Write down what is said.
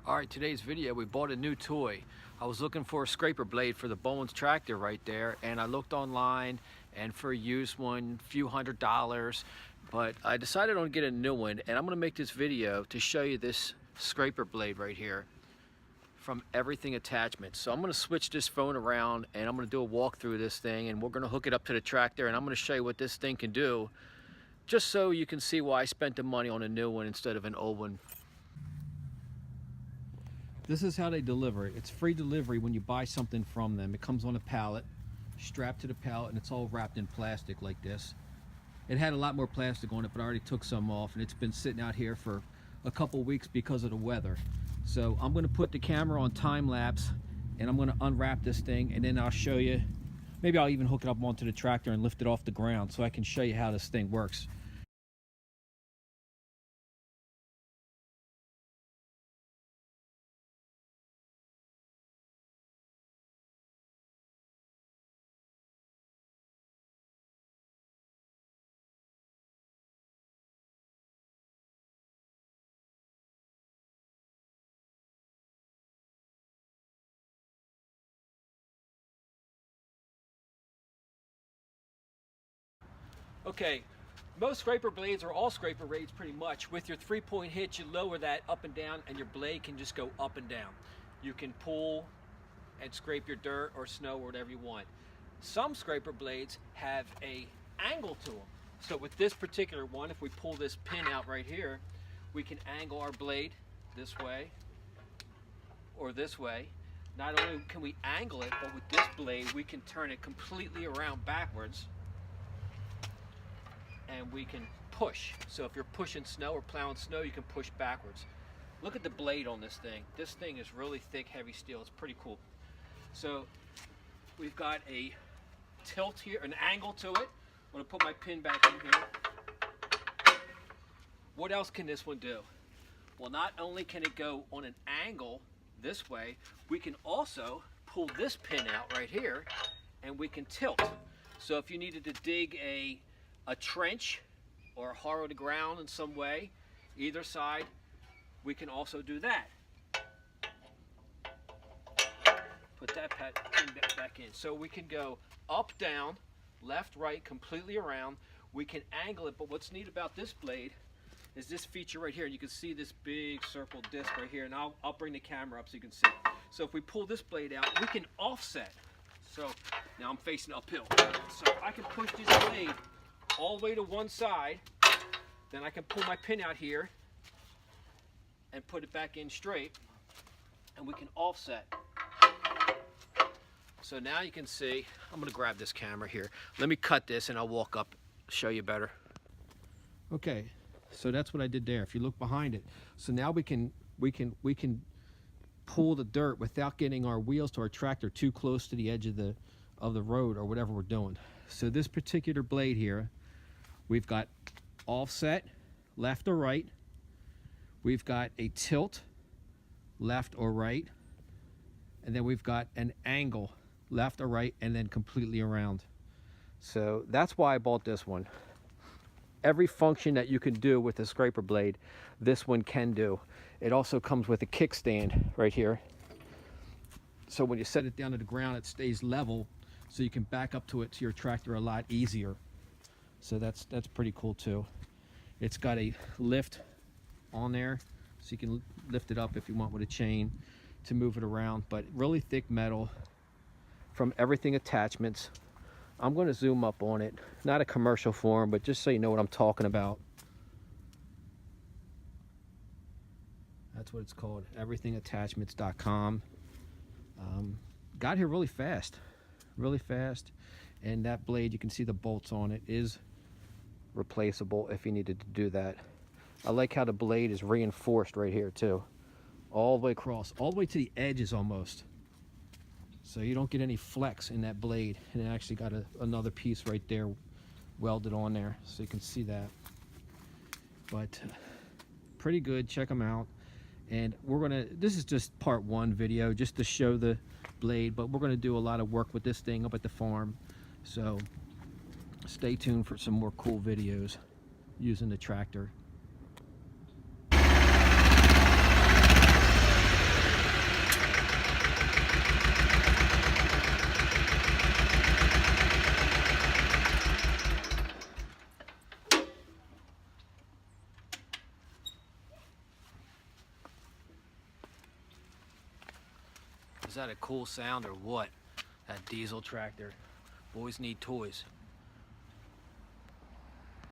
Alright, today's video, we bought a new toy. I was looking for a scraper blade for the Bolens tractor right there, and I looked online and for a used one, a few $100s, but I decided on get a new one, and I'm going to make this video to show you this scraper blade right here from Everything Attachments. So I'm going to switch this phone around and I'm going to do a walkthrough of this thing, and we're going to hook it up to the tractor, and I'm going to show you what this thing can do, just so you can see why I spent the money on a new one instead of an old one. This is how they deliver it. It's free delivery when you buy something from them. It comes on a pallet, strapped to the pallet, and it's all wrapped in plastic like this. It had a lot more plastic on it, but I already took some off, and it's been sitting out here for a couple weeks because of the weather. So I'm going to put the camera on time lapse, and I'm going to unwrap this thing, and then I'll show you. Maybe I'll even hook it up onto the tractor and lift it off the ground so I can show you how this thing works. Okay, most scraper blades, or all scraper blades pretty much, with your 3-point hitch, you lower that up and down, and your blade can just go up and down. You can pull and scrape your dirt or snow or whatever you want. Some scraper blades have a angle to them. So with this particular one, if we pull this pin out right here, we can angle our blade this way or this way. Not only can we angle it, but with this blade, we can turn it completely around backwards, and we can push. So if you're pushing snow or plowing snow, you can push backwards. Look at the blade on this thing. This thing is really thick, heavy steel. It's pretty cool. So we've got a tilt here, an angle to it. I'm going to put my pin back in here. What else can this one do? Well, not only can it go on an angle this way, we can also pull this pin out right here, and we can tilt. So if you needed to dig a trench or harrow the ground in some way, either side, we can also do that. Put that pin back in. So we can go up, down, left, right, completely around. We can angle it, but what's neat about this blade is this feature right here. And you can see this big circle disc right here, and I'll bring the camera up so you can see. So if we pull this blade out, we can offset. So now I'm facing uphill. So I can push this blade all the way to one side, then I can pull my pin out here and put it back in straight, and we can offset. So now you can see, I'm going to grab this camera here. Let me cut this and I'll walk up, show you better. Okay, so that's what I did there. If you look behind it, so now we can pull the dirt without getting our wheels to our tractor too close to the edge of the road or whatever we're doing. So this particular blade here, we've got offset, left or right. We've got a tilt, left or right. And then we've got an angle, left or right, and then completely around. So that's why I bought this one. Every function that you can do with a scraper blade, this one can do. It also comes with a kickstand right here. So when you set it down to the ground, it stays level, so you can back up to it to your tractor a lot easier. So that's pretty cool too. It's got a lift on there, so you can lift it up if you want with a chain to move it around. But really thick metal from Everything Attachments. I'm going to zoom up on it. Not a commercial form, but just so you know what I'm talking about. That's what it's called, everythingattachments.com. Got here really fast, and that blade, you can see the bolts on it, is replaceable if you needed to do that. I like how the blade is reinforced right here too, all the way across, all the way to the edges almost, so you don't get any flex in that blade. And it actually got another piece right there welded on there, so you can see that. But pretty good. Check them out. And this is just part one video just to show the blade, but we're gonna do a lot of work with this thing up at the farm, so stay tuned for some more cool videos using the tractor. Is that a cool sound or what? That diesel tractor. Boys need toys.